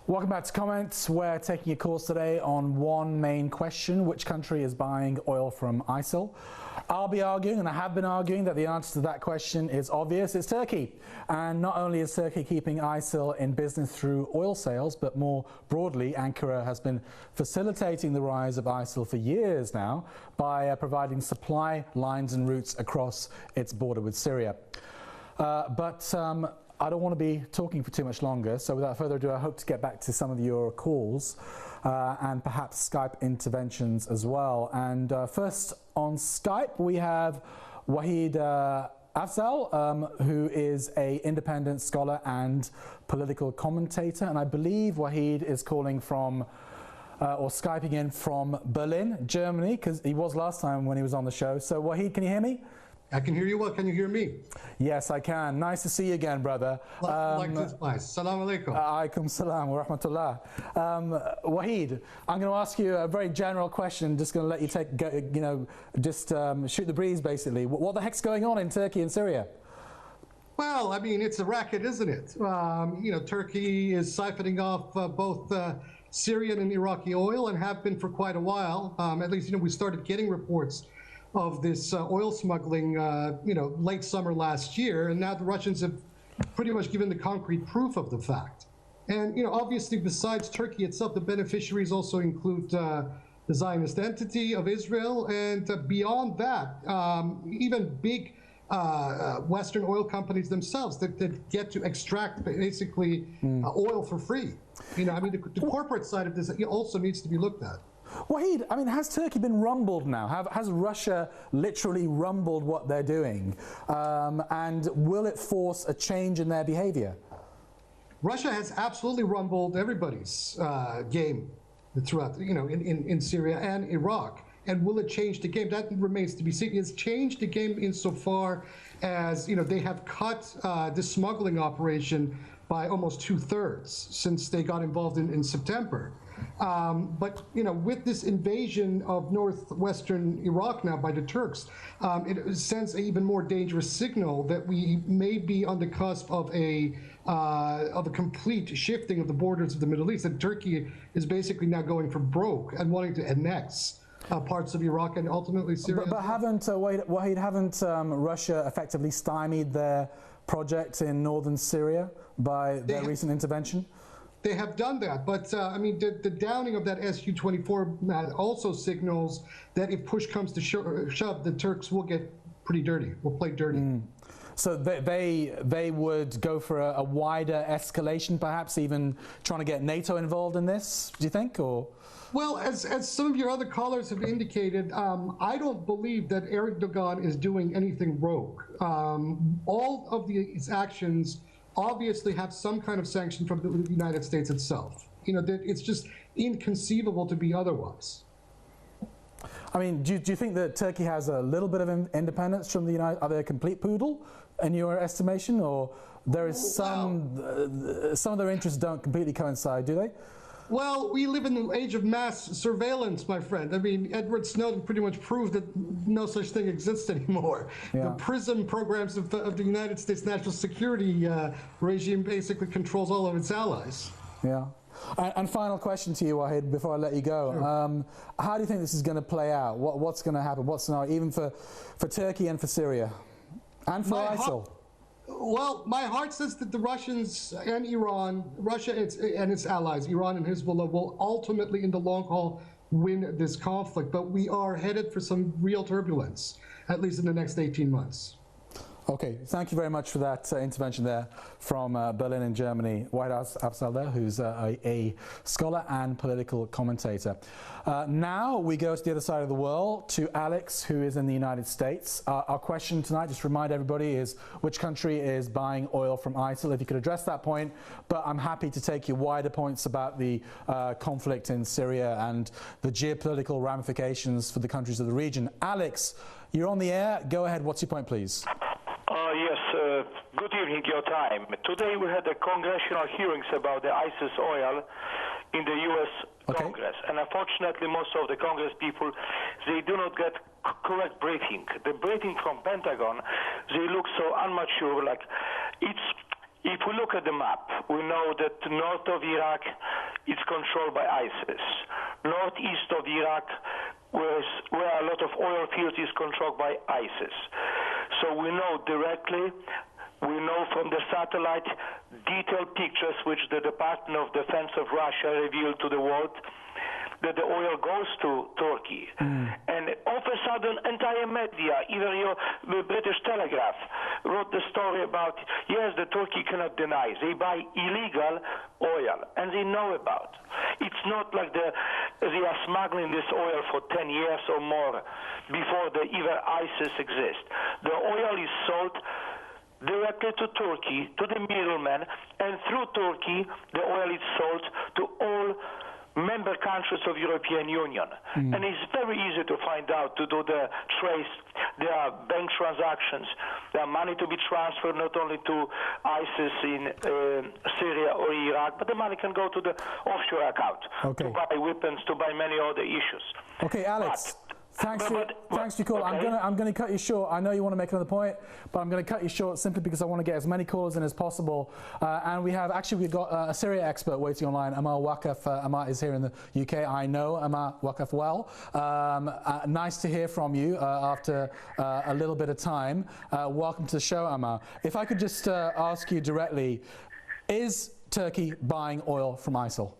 Welcome back to Comments. We're taking a course today on one main question: which country is buying oil from ISIL? I'll be arguing, and I have been arguing, that the answer to that question is obvious. It's Turkey. And not only is Turkey keeping ISIL in business through oil sales, but more broadly, Ankara has been facilitating the rise of ISIL for years now by providing supply lines and routes across its border with Syria. I don't want to be talking for too much longer, so without further ado, I hope to get back to some of your calls and perhaps Skype interventions as well. And first on Skype, we have Wahid Afzal, who is an independent scholar and political commentator. And I believe Wahid is calling from, or Skyping in from Berlin, Germany, because he was last time when he was on the show. So Wahid, can you hear me? I can hear you well. Can you hear me? Yes, I can. Nice to see you again, brother. Likewise. Salam alaikum. Alaikum salam wa rahmatullah. Wahid, I'm going to ask you a very general question. Just going to let you take, shoot the breeze, basically. What the heck's going on in Turkey and Syria? Well, I mean, it's a racket, isn't it? Turkey is siphoning off both Syrian and Iraqi oil, and have been for quite a while. At least, we started getting reports of this oil smuggling, late summer last year, and now the Russians have pretty much given the concrete proof of the fact. And obviously, besides Turkey itself, the beneficiaries also include the Zionist entity of Israel, and beyond that, even big Western oil companies themselves that get to extract basically oil for free. The corporate side of this also needs to be looked at. Wahid, I mean, has Turkey been rumbled now? Has Russia literally rumbled what they're doing? And will it force a change in their behavior? Russia has absolutely rumbled everybody's game throughout, in Syria and Iraq. And will it change the game? That remains to be seen. It's changed the game insofar as, they have cut the smuggling operation by almost 2/3 since they got involved in September. But with this invasion of northwestern Iraq now by the Turks, it sends an even more dangerous signal that we may be on the cusp of a complete shifting of the borders of the Middle East. That Turkey is basically now going for broke and wanting to annex parts of Iraq and ultimately Syria. But haven't Russia effectively stymied their project in northern Syria by their recent intervention? They have done that, but the downing of that Su-24 also signals that if push comes to shove, the Turks will get pretty dirty, will play dirty. So they would go for a wider escalation, perhaps even trying to get NATO involved in this, do you think? Or? Well, as some of your other callers have indicated, I don't believe that Erdogan is doing anything rogue. All of these actions obviously have some kind of sanction from the United States itself. That it's just inconceivable to be otherwise. I mean, do you think that Turkey has a little bit of independence from the United? Are they a complete poodle in your estimation, or there is some of their interests don't completely coincide, do they? Well, we live in the age of mass surveillance, my friend. I mean, Edward Snowden pretty much proved that no such thing exists anymore. Yeah. The PRISM programs of the United States national security regime basically controls all of its allies. Yeah. And final question to you, Wahid, before I let you go. Sure. How do you think this is going to play out? What's going to happen? What scenario, even for Turkey and for Syria? And for ISIL? Well, my heart says that the Russians and Iran, Russia and its allies, Iran and Hezbollah, will ultimately, in the long haul, win this conflict. But we are headed for some real turbulence, at least in the next 18 months. Okay, thank you very much for that intervention there from Berlin in Germany. White House Afzal there, who's a scholar and political commentator. Now we go to the other side of the world, to Alex, who is in the United States. Our question tonight, just to remind everybody, is which country is buying oil from ISIL? If you could address that point, but I'm happy to take your wider points about the conflict in Syria and the geopolitical ramifications for the countries of the region. Alex, you're on the air. Go ahead. What's your point, please? Yes, good evening, your time. Today we had the congressional hearings about the ISIS oil in the U.S. Congress. And unfortunately, most of the Congress people, they do not get correct briefing. The briefing from Pentagon, they look so immature, like if we look at the map, we know that north of Iraq is controlled by ISIS. Northeast of Iraq, where a lot of oil fields is controlled by ISIS. So we know directly, we know from the satellite detailed pictures which the Department of Defense of Russia revealed to the world, that the oil goes to Turkey. And all of a sudden, entire media, even the British Telegraph, wrote the story about, yes, the Turkey cannot deny. They buy illegal oil, and they know about. It's not like they are smuggling this oil for 10 years or more before even ISIS exists. The oil is sold directly to Turkey, to the middlemen, and through Turkey, the oil is sold to all member countries of European Union. And it's very easy to find out, to do the trace. There are bank transactions. There are money to be transferred not only to ISIS in Syria or Iraq, but the money can go to the offshore account to buy weapons, to buy many other issues. Okay, Alex. Thanks for your call. Okay. I'm going to cut you short. I know you want to make another point, but I'm going to cut you short simply because I want to get as many callers in as possible. And we've got a Syria expert waiting online. Amal Waqaf. Amal is here in the UK. I know Amal Waqaf well. Nice to hear from you after a little bit of time. Welcome to the show, Amal. If I could just ask you directly, is Turkey buying oil from ISIL?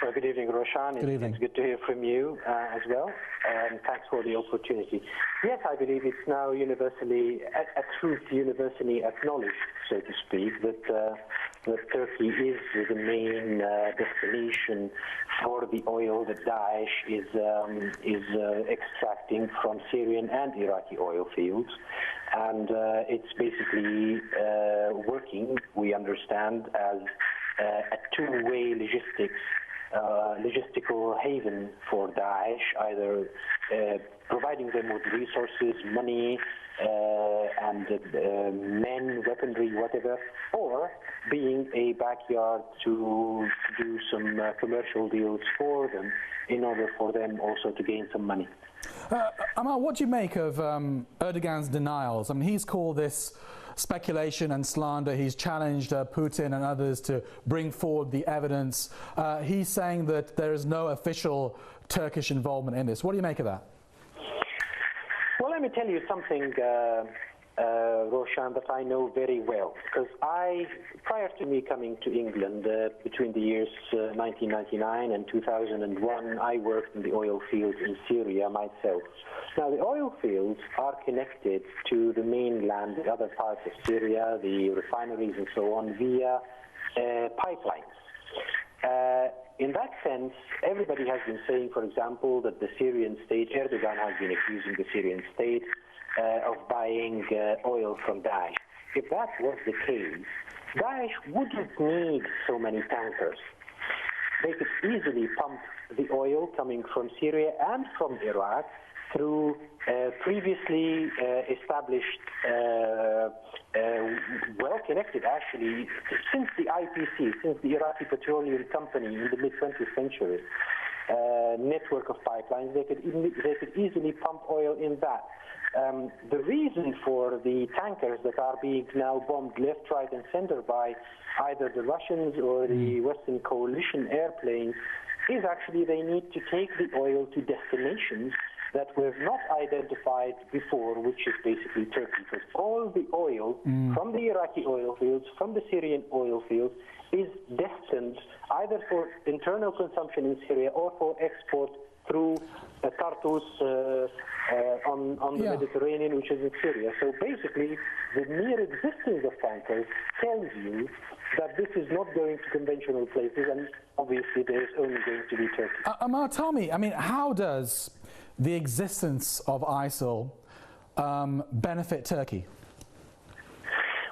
Well, good evening, Roshan. Good evening. It's good to hear from you as well, and thanks for the opportunity. Yes, I believe it's now universally, a truth universally acknowledged, so to speak, that Turkey is the main destination for the oil that Daesh is extracting from Syrian and Iraqi oil fields. And it's basically working, we understand, as a two-way logistical haven for Daesh, either providing them with resources, money, and men, weaponry, whatever, or being a backyard to do some commercial deals for them in order for them also to gain some money. Amal, what do you make of Erdogan's denials? I mean, he's called this speculation and slander. He's challenged Putin and others to bring forward the evidence. He's saying that there is no official Turkish involvement in this. What do you make of that? Well, let me tell you something, Roshan, that I know very well. Because prior to me coming to England, between the years 1999 and 2001, I worked in the oil fields in Syria myself. Now, the oil fields are connected to the mainland, the other parts of Syria, the refineries and so on, via pipelines. In that sense, everybody has been saying, for example, that the Syrian state, Erdogan has been accusing the Syrian state of buying oil from Daesh. If that was the case, Daesh wouldn't need so many tankers. They could easily pump the oil coming from Syria and from Iraq through previously established, well-connected actually, since the IPC, since the Iraqi Petroleum Company in the mid-20th century, network of pipelines. They could easily pump oil in that. The reason for the tankers that are being now bombed left, right, and center by either the Russians or the Western coalition airplanes is actually they need to take the oil to destinations that were not identified before, which is basically Turkey, because all the oil from the Iraqi oil fields, from the Syrian oil fields, is destined either for internal consumption in Syria or for export through Tartus on the Mediterranean, which is in Syria. So basically, the mere existence of tankers tells you that this is not going to conventional places, and obviously there is only going to be Turkey. Amar, tell me, I mean, how does the existence of ISIL benefit Turkey?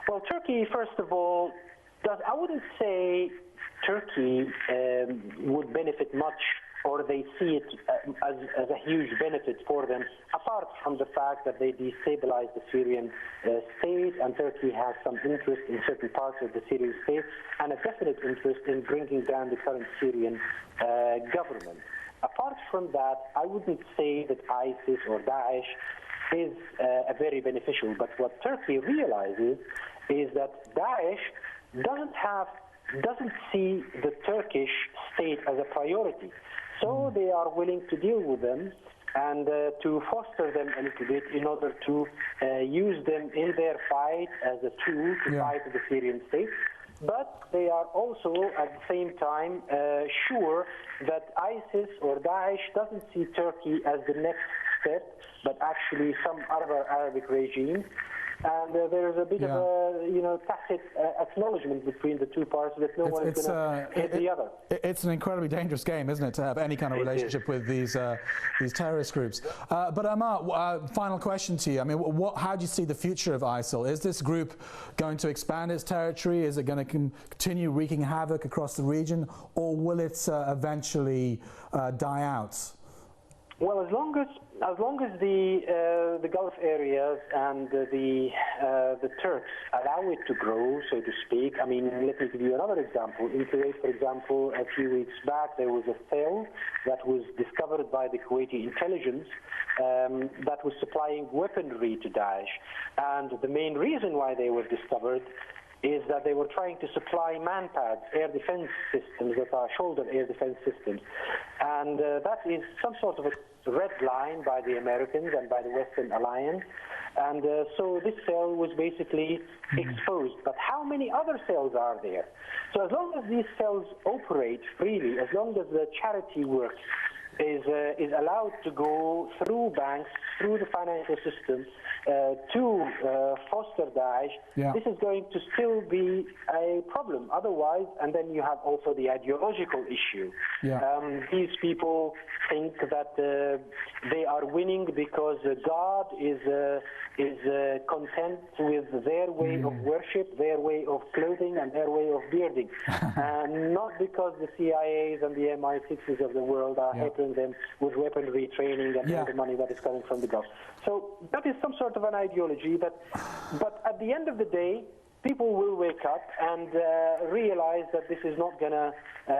Well, Turkey, first of all, I wouldn't say Turkey would benefit much, or they see it as a huge benefit for them, apart from the fact that they destabilize the Syrian state, and Turkey has some interest in certain parts of the Syrian state, and a definite interest in bringing down the current Syrian government. Apart from that, I wouldn't say that ISIS or Daesh is a very beneficial, but what Turkey realizes is that Daesh doesn't see the Turkish state as a priority. So they are willing to deal with them and to foster them a little bit in order to use them in their fight as a tool to fight the Syrian state. But they are also at the same time sure that ISIS or Daesh doesn't see Turkey as the next step, but actually some other Arabic regime. And there's a bit of a, tacit acknowledgement between the two parts that no one is going to hit the other. It's an incredibly dangerous game, isn't it, to have any kind of relationship with these terrorist groups. But Amar, final question to you. I mean, how do you see the future of ISIL? Is this group going to expand its territory? Is it going to continue wreaking havoc across the region, or will it eventually die out? Well, as long as the Gulf areas and the Turks allow it to grow, so to speak. I mean, let me give you another example. In Kuwait, for example, a few weeks back, there was a cell that was discovered by the Kuwaiti intelligence that was supplying weaponry to Daesh. And the main reason why they were discovered is that they were trying to supply manpads, air defense systems that are shoulder air defense systems. And that is some sort of a red line by the Americans and by the Western Alliance. And so this cell was basically exposed. But how many other cells are there? So as long as these cells operate freely, as long as the charity work is allowed to go through banks, through the financial system, to foster Daesh, this is going to still be a problem. Otherwise, and then you have also the ideological issue. These people think that they are winning because God is content with their way of worship, their way of clothing, and their way of bearding, and not because the CIAs and the MI6s of the world are helping them with weaponry training and all the money that is coming from the Gulf. So that is some sort of an ideology but at the end of the day, people will wake up and realize that this is not going to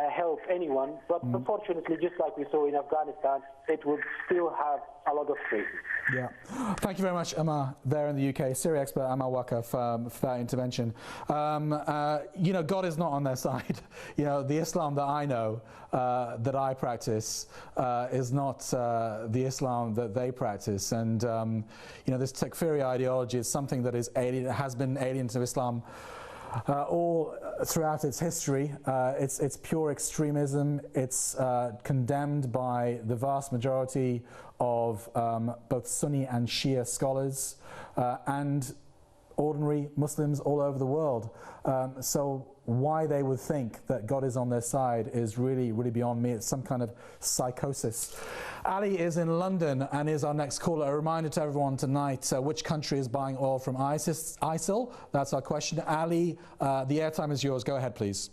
help anyone. But unfortunately, just like we saw in Afghanistan, it would still have a lot of traces. Yeah. Thank you very much, Amar, there in the UK. Syria expert Amar Wakaf for that intervention. God is not on their side. The Islam that I know, that I practice, is not the Islam that they practice. And, this Takfiri ideology is something that is alien, has been alien to Islam all throughout its history. It's pure extremism. It's condemned by the vast majority of both Sunni and Shia scholars and ordinary Muslims all over the world. So why they would think that God is on their side is really, really beyond me. It's some kind of psychosis. Ali is in London and is our next caller. A reminder to everyone tonight, which country is buying oil from ISIL? That's our question. Ali, the airtime is yours. Go ahead, please.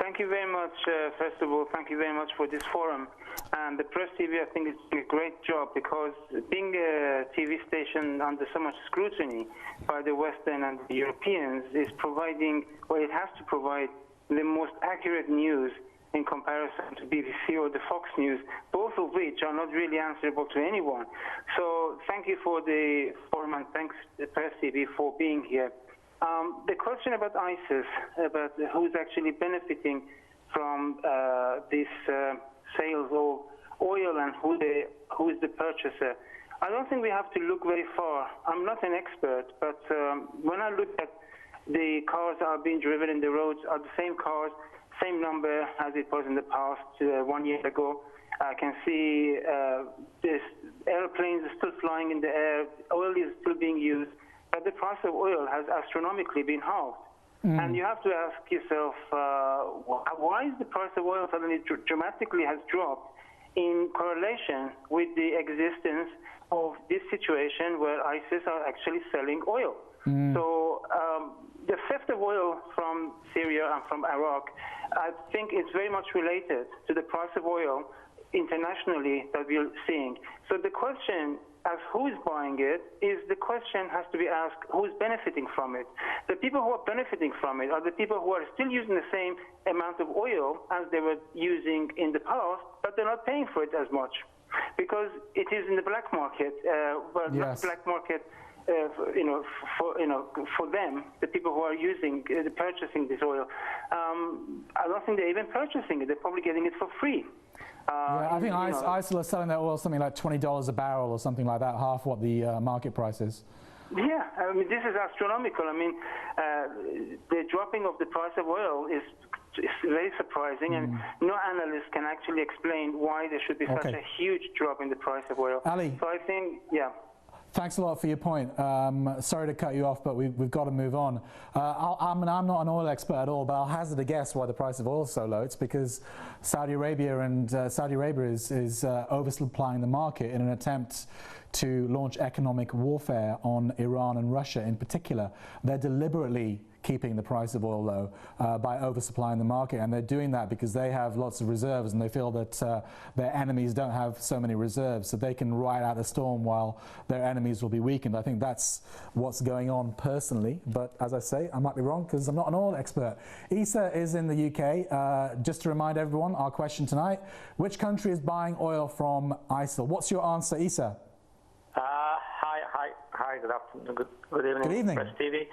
Thank you very much. First of all, thank you very much for this forum. And the PressTV, I think, is doing a great job, because being a TV station under so much scrutiny by the Western and the Europeans is providing, or it has to provide, the most accurate news in comparison to BBC or the Fox News, both of which are not really answerable to anyone. So thank you for the forum, and thanks to PressTV for being here. The question about ISIS, about who's actually benefiting from this sales of oil oil and who is the purchaser. I don't think we have to look very far. I'm not an expert, but when I look at the cars that are being driven in the roads are the same cars, same number as it was in the past 1 year ago. I can see this airplanes are still flying in the air, oil is still being used, but the price of oil has astronomically been halved. And you have to ask yourself, why is the price of oil suddenly dramatically has dropped in correlation with the existence of this situation where ISIS are actually selling oil? So the theft of oil from Syria and from Iraq, I think it's very much related to the price of oil internationally that we're seeing. So the question as who is buying it is the question has to be asked, who is benefiting from it? The people who are benefiting from it are the people who are still using the same amount of oil as they were using in the past, but they're not paying for it as much because it is in the black market. Not black market. For them, the people who are using, purchasing this oil, I don't think they're even purchasing it. They're probably getting it for free. I think ISIL is selling their oil something like $20 a barrel or something like that, half what the market price is. Yeah, I mean, this is astronomical. I mean, the dropping of the price of oil is very surprising, and no analyst can actually explain why there should be such a huge drop in the price of oil. Ali. So I think, Thanks a lot for your point. Sorry to cut you off, but we've got to move on. I'm not an oil expert at all, but I'll hazard a guess why the price of oil is so low. It's because Saudi Arabia is oversupplying the market in an attempt to launch economic warfare on Iran and Russia in particular. They're deliberately keeping the price of oil low by oversupplying the market, and they're doing that because they have lots of reserves and they feel that their enemies don't have so many reserves, so they can ride out the storm while their enemies will be weakened. I think that's what's going on personally, but as I say, I might be wrong because I'm not an oil expert. Isa is in the UK. Just to remind everyone, our question tonight, which country is buying oil from ISIL? What's your answer, Isa? Hi, good afternoon, good evening. Good evening. PressTV.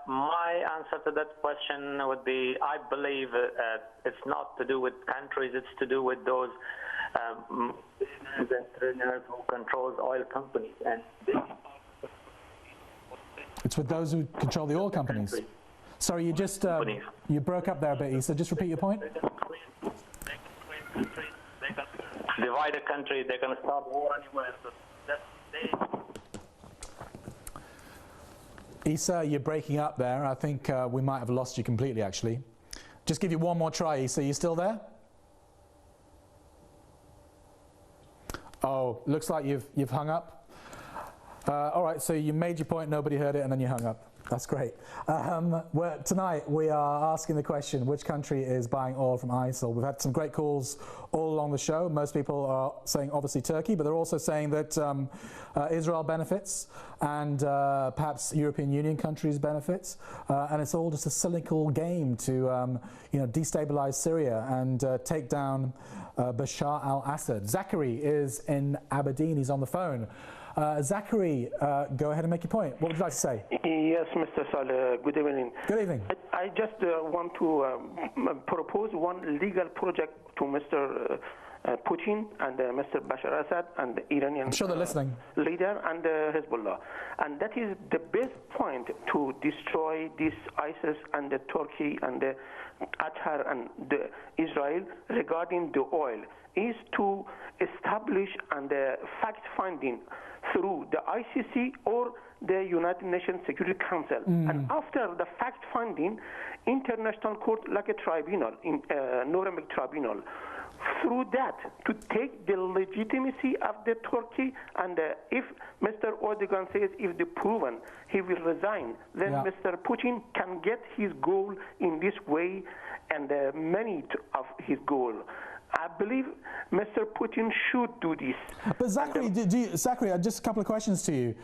My answer to that question would be, I believe it's not to do with countries, it's to do with those entrepreneurs who control oil companies. And it's with those who control the oil companies. Sorry, you just you broke up there a bit, Isa. Just repeat your point. Divide a country, they can start war anywhere. So Isa, you're breaking up there. I think we might have lost you completely, actually. Just give you one more try, Isa. You still there? Oh, looks like you've hung up. All right, so you made your point, nobody heard it, and then you hung up. That's great. Tonight we are asking the question, which country is buying oil from ISIL? We've had some great calls all along the show. Most people are saying obviously Turkey, but they're also saying that Israel benefits and perhaps European Union countries benefits. And it's all just a cynical game to destabilize Syria and take down Bashar al-Assad. Zachary is in Aberdeen. He's on the phone. Zachary, go ahead and make your point. What would you like to say? Yes, Mr. Salih. Good evening. Good evening. I just want to propose one legal project to Mr. Putin and Mr. Bashar Assad and the Iranian leader and Hezbollah. And that is the best point to destroy this ISIS and the Turkey and the Qatar and the Israel regarding the oil is to establish and fact-finding through the ICC or the United Nations Security Council. And after the fact-finding, international court like a tribunal, in Nuremberg tribunal, through that to take the legitimacy of the Turkey, and if Mr. Erdogan says if the proven he will resign, then Mr. Putin can get his goal in this way and many of his goal. I believe Mr. Putin should do this. But Zachary, Zachary, just a couple of questions to you.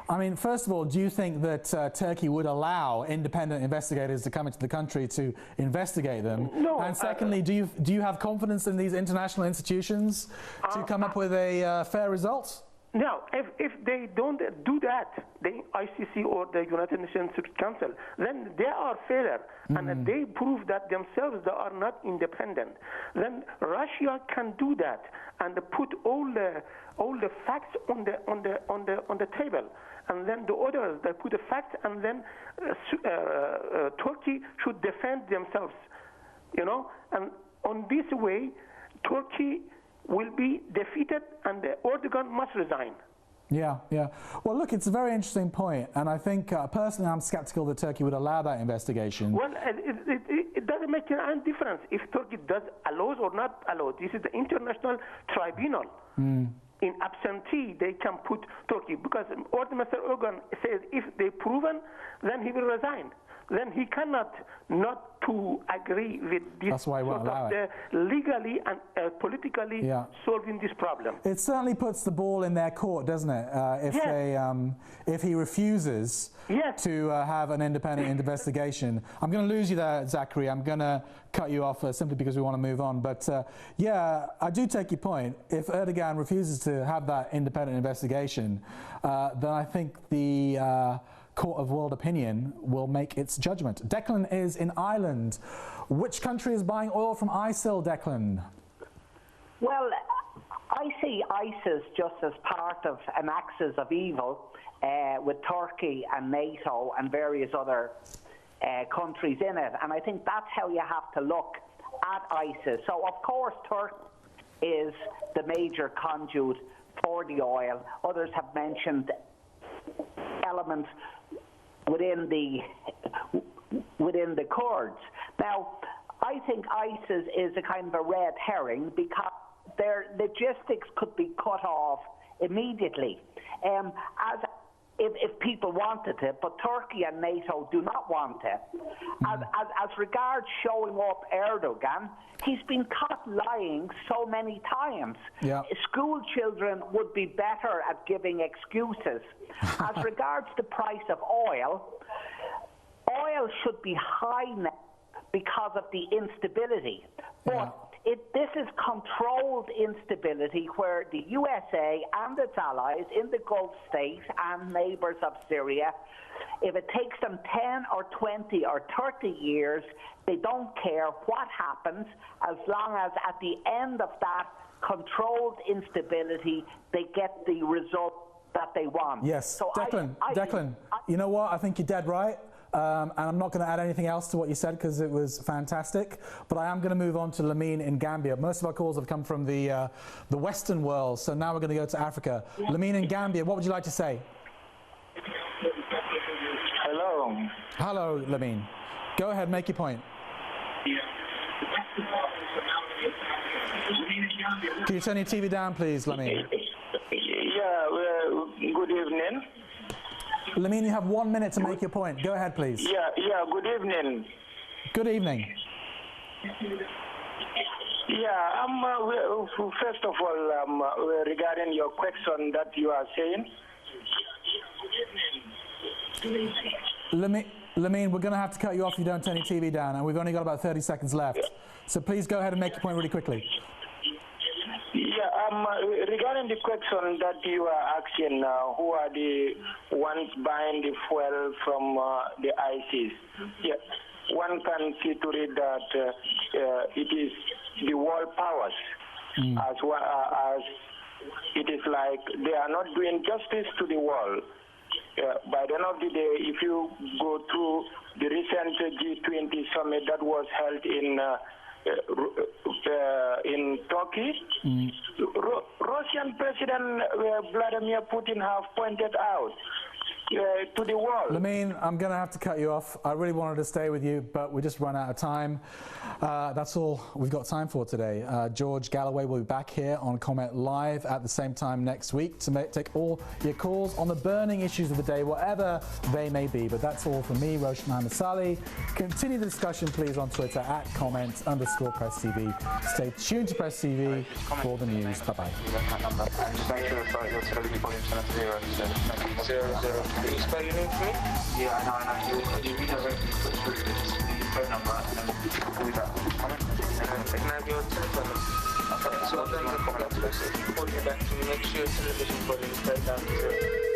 I mean, first of all, do you think that Turkey would allow independent investigators to come into the country to investigate them? No. And secondly, do you have confidence in these international institutions to come up with a fair result? Now, if they don't do that, the ICC or the United Nations Security Council, then they are failure, and they prove that themselves they are not independent. Then Russia can do that and put all the facts on the table, and then the others they put the facts, and then Turkey should defend themselves, you know, and on this way, Turkey will be defeated, and Erdogan must resign. Yeah, yeah. Well, look, it's a very interesting point, and I think personally I'm skeptical that Turkey would allow that investigation. Well, it doesn't make any difference if Turkey does allows or not allow. This is the international tribunal. In absentee, they can put Turkey, because Mr. Erdogan says if they proven, then he will resign. Then he cannot not to agree with this. That's why he won't allow it. Legally and politically solving this problem. It certainly puts the ball in their court, doesn't it? If he refuses to have an independent investigation. I'm going to lose you there, Zachary. I'm going to cut you off simply because we want to move on. But yeah, I do take your point. If Erdogan refuses to have that independent investigation, then I think the Court of World Opinion will make its judgment. Declan is in Ireland. Which country is buying oil from ISIL, Declan? Well, I see ISIS just as part of an axis of evil with Turkey and NATO and various other countries in it. And I think that's how you have to look at ISIS. So, of course, Turkey is the major conduit for the oil. Others have mentioned elements within the Kurds. Now, I think ISIS is a kind of a red herring because their logistics could be cut off immediately, if people wanted it, but Turkey and NATO do not want it. As regards showing up Erdogan, he's been caught lying so many times. Yeah. School children would be better at giving excuses. As regards the price of oil should be high now because of the instability. But this is controlled instability where the USA and its allies in the Gulf states and neighbours of Syria, if it takes them 10 or 20 or 30 years, they don't care what happens as long as at the end of that controlled instability, they get the result that they want. Yes, so Declan, you know what? I think you're dead right. And I'm not going to add anything else to what you said because it was fantastic. But I am going to move on to Lamine in Gambia. Most of our calls have come from the Western world, so now we're going to go to Africa. Lamine in Gambia, what would you like to say? Hello. Hello, Lamine. Go ahead, make your point. Can you turn your TV down, please, Lamine? Yeah, good evening. Lamine, you have 1 minute to make your point. Go ahead, please. Yeah, good evening. Good evening. Yeah, first of all, regarding your question that you are saying. Lamine, we're going to have to cut you off if you don't turn your TV down, and we've only got about 30 seconds left. So please go ahead and make your point really quickly. Yeah, regarding the question that you are asking, who are the ones buying the fuel from the ISIS? Yeah, one can see to it that it is the world powers, as well as it is like they are not doing justice to the world. By the end of the day, if you go through the recent G20 summit that was held in Turkey, Russian President Vladimir Putin have pointed out to the world. Lamine, I'm going to have to cut you off. I really wanted to stay with you, but we just run out of time. That's all we've got time for today. George Galloway will be back here on Comment Live at the same time next week to take all your calls on the burning issues of the day, whatever they may be. But that's all from me, Roshan Muhammad Salih. Continue the discussion, please, on Twitter at comment_PressTV. Stay tuned to PressTV for the news. Bye-bye. Can you spell your name for me? Yeah, I know. You redirect me to the phone number and then we can call you back. Can I have your telephone number? So then the call me back to make sure television volume is turned down to 0.